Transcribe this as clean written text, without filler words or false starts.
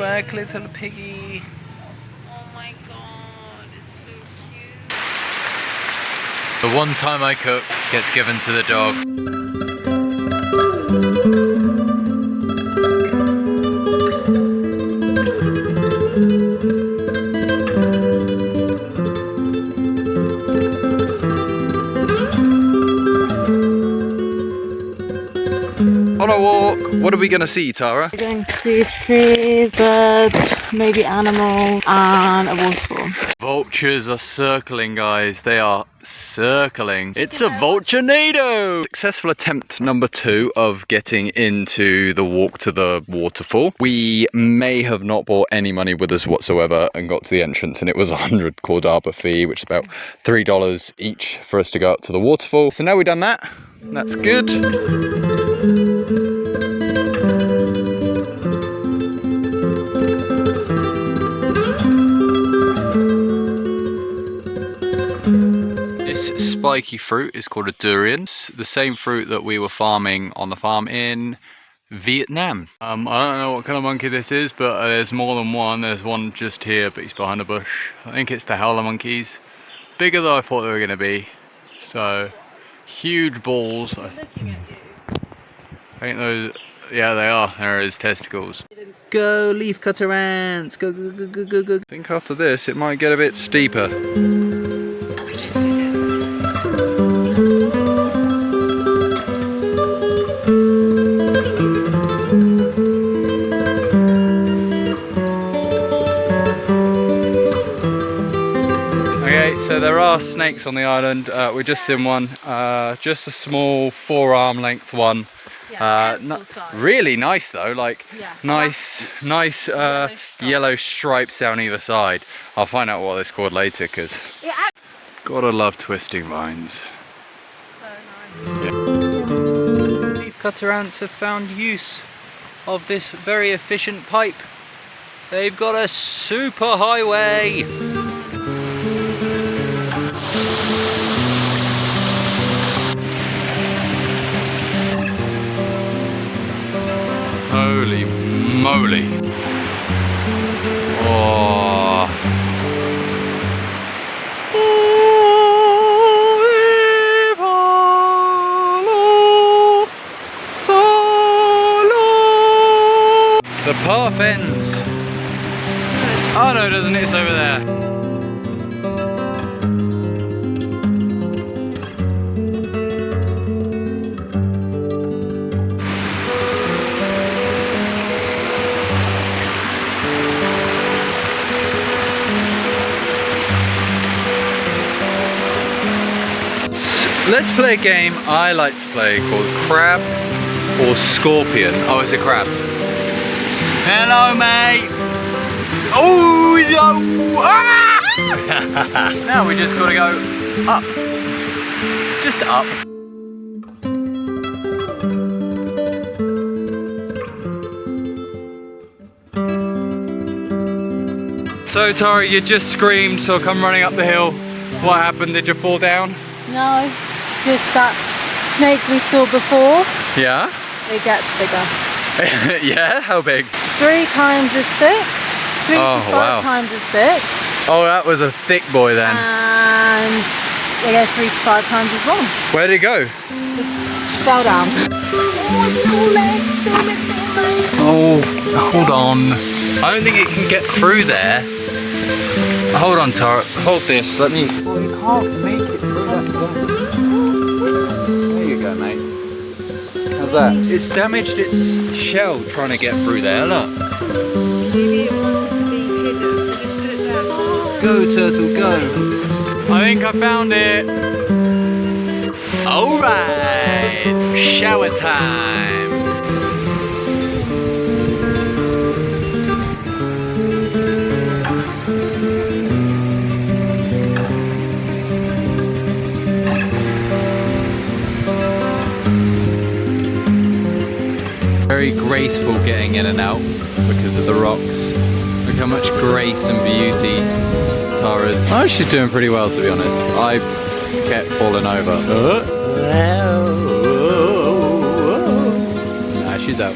back, little piggy. Oh my god, it's so cute. The one time I cook gets given to the dog. On a walk, what are we going to see, Tara? We're going to see trees, birds, maybe animals, and a waterfall. Vultures are circling, guys. They are circling. It's a vulture-nado! Successful attempt number 2 of getting into the walk to the waterfall. We may have not bought any money with us whatsoever and got to the entrance, and it was 100 Cordaba fee, which is about $3 each for us to go up to the waterfall. So now we've done that. That's good. Spiky fruit is called a durian. It's the same fruit that we were farming on the farm in Vietnam. I don't know what kind of monkey this is, but there's more than one. There's one just here, but he's behind a bush. I think it's the howler monkeys. Bigger than I thought they were going to be. So, huge balls. I think those, yeah, they are. There are his testicles. Go, leafcutter ants! Go, go, go, go, go, go. I think after this, it might get a bit steeper. So there are snakes on the island. We've just seen one, just a small forearm length one. Yeah, really nice though, like yeah. nice yellow stripes down either side. I'll find out what it's called later because gotta love twisting vines. So nice. Yeah. Leafcutter ants have found use of this very efficient pipe. They've got a super highway. Holy moly. Oh. The path ends. Oh no, doesn't it? It's over there. Let's play a game I like to play called Crab or Scorpion. Oh, it's a crab. Hello, mate. Oh, yo. Ah! Now we just gotta go up. Just up. So, Tara, you just screamed, so come running up the hill. What happened? Did you fall down? No, just that snake we saw before. Yeah? It gets bigger. Yeah? How big? 3 times as thick. 3 to 5 times as thick. Oh, that was a thick boy then. And they go 3 to 5 times as long. Where did it go? Just fell down. Oh, its little legs, film its little legs. Oh, hold on. I don't think it can get through there. Hold on, Tara. Hold this. Let me. Oh, you can't make it through that. There you go, mate. How's that? It's damaged its shell trying to get through there. Look. Maybe it wanted to be hidden, so just put it there. Go, turtle, go. I think I found it. All right. Shower time. Very graceful getting in and out because of the rocks. Look how much grace and beauty Tara's. Oh, she's doing pretty well, to be honest. I kept falling over. Nah, she's out.